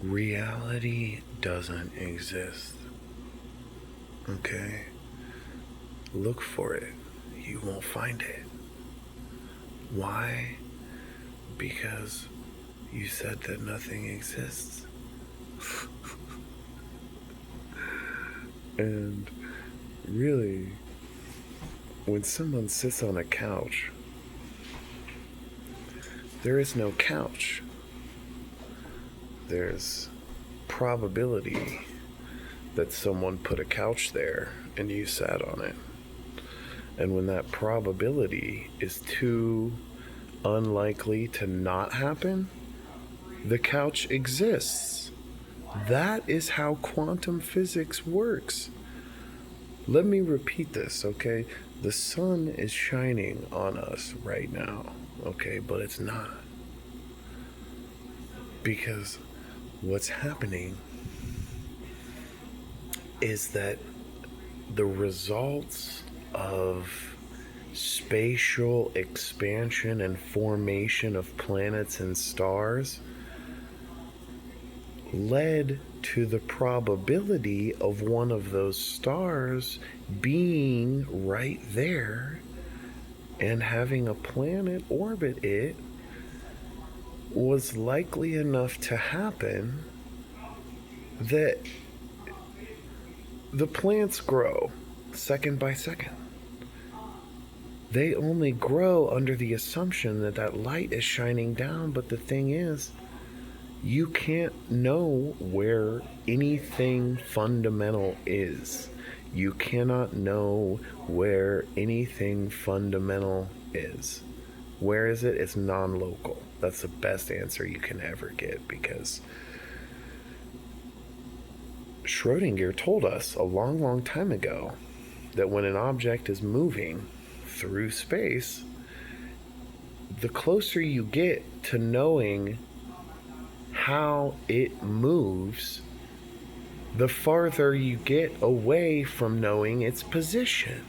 Reality doesn't exist. Okay? Look for it. You won't find it. Why? Because you said that nothing exists. And really, when someone sits on a couch, there is no couch. There's probability that someone put a couch there and you sat on it. And when that probability is too unlikely to not happen, the couch exists. That is how quantum physics works. Let me repeat this, okay? The sun is shining on us right now, okay? But it's not. Because what's happening is that the results of spatial expansion and formation of planets and stars led to the probability of one of those stars being right there and having a planet orbit it was likely enough to happen that the plants grow second by second. They only grow under the assumption that that light is shining down, but the thing is, you can't know where anything fundamental is. You cannot know where anything fundamental is. Where is it? It's non-local. That's the best answer you can ever get, because Schrodinger told us a long, long time ago that when an object is moving through space, the closer you get to knowing how it moves, the farther you get away from knowing its position.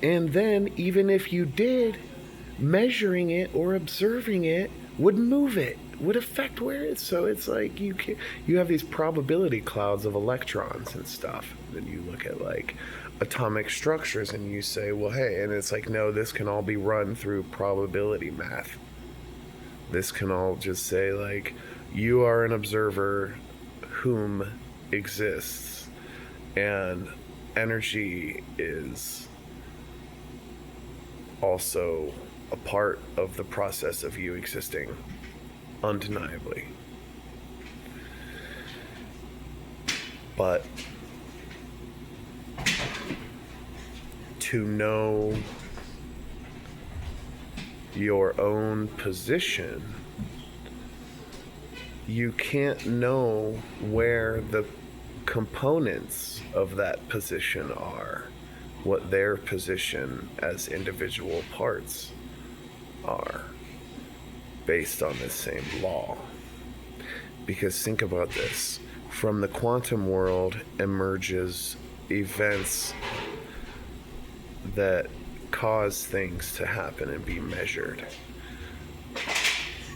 And then, even if you did, measuring it or observing it would move it, would affect where it's. So it's like you have these probability clouds of electrons and stuff. Then you look at like atomic structures and you say, well, hey, and it's like, no, this can all be run through probability math. This can all just say, like, you are an observer whom exists, and energy is also a part of the process of you existing, undeniably. But to know your own position, you can't know where the components of that position are, what their position as individual parts are, based on this same law. Because think about this. From the quantum world emerges events that cause things to happen and be measured.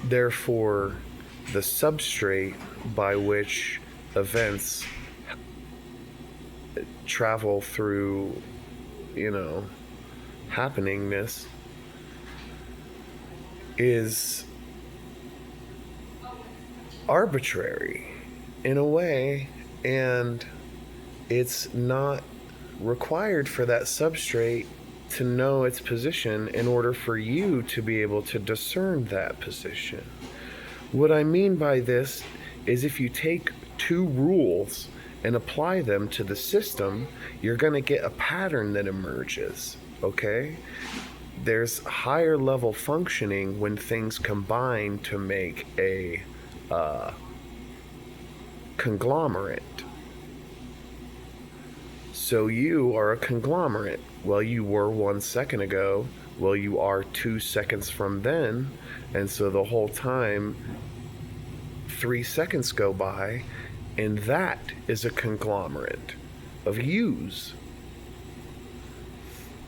Therefore, the substrate by which events travel through, happeningness is arbitrary in a way, and it's not required for that substrate to know its position in order for you to be able to discern that position. What I mean by this is if you take two rules and apply them to the system, you're going to get a pattern that emerges, okay? There's higher level functioning when things combine to make a conglomerate. So you are a conglomerate. Well, you were 1 second ago. Well, you are 2 seconds from then. And so the whole time, 3 seconds go by, and that is a conglomerate of yous.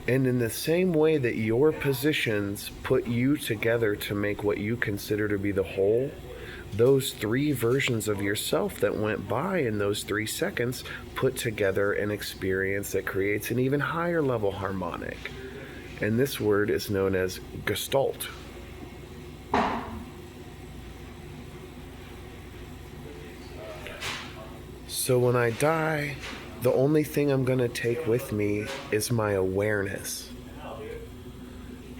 And in the same way that your positions put you together to make what you consider to be the whole, those three versions of yourself that went by in those 3 seconds put together an experience that creates an even higher level harmonic. And this word is known as Gestalt. So when I die, the only thing I'm going to take with me is my awareness.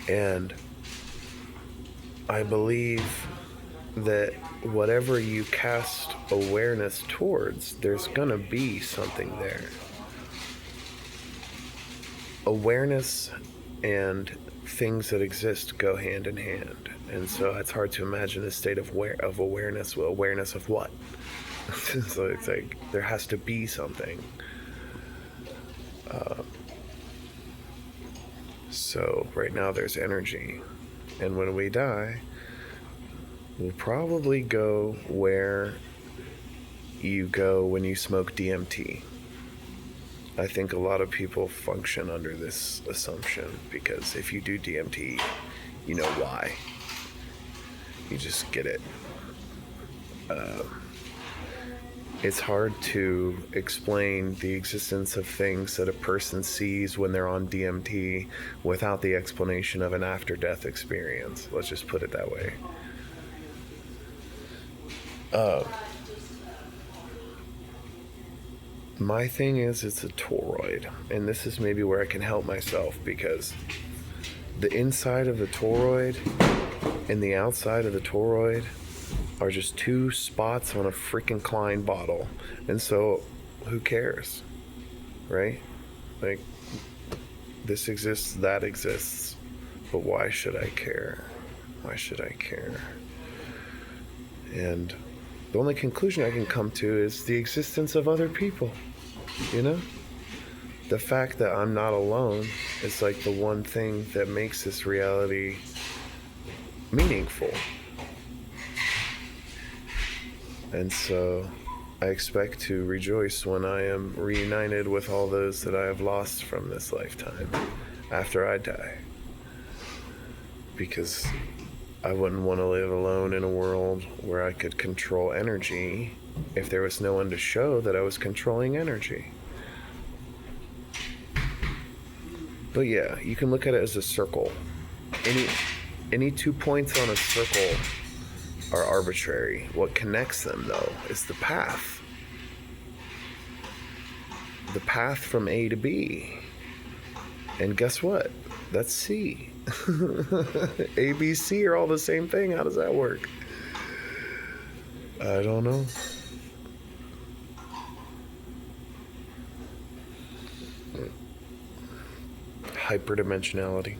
And I believe that whatever you cast awareness towards, there's going to be something there. Awareness and things that exist go hand in hand. And so it's hard to imagine a state of awareness. Well, awareness of what? So it's like there has to be something. So right now there's energy. And when we die, we'll probably go where you go when you smoke DMT. I think a lot of people function under this assumption because if you do DMT, you know why. You just get it. It's hard to explain the existence of things that a person sees when they're on DMT without the explanation of an after-death experience. Let's just put it that way. My thing is, it's a toroid, and this is maybe where I can help myself because the inside of the toroid and the outside of the toroid are just 2 spots on a freaking Klein bottle. And so, who cares? Right? Like, this exists, that exists. But why should I care? Why should I care? And the only conclusion I can come to is the existence of other people. You know? The fact that I'm not alone is like the one thing that makes this reality meaningful. And so I expect to rejoice when I am reunited with all those that I have lost from this lifetime after I die. Because I wouldn't want to live alone in a world where I could control energy if there was no one to show that I was controlling energy. But yeah, you can look at it as a circle. Any 2 points on a circle are arbitrary. What connects them, though, is the path. The path from A to B. And guess what? That's C. A, B, C are all the same thing. How does that work? I don't know. Hyperdimensionality.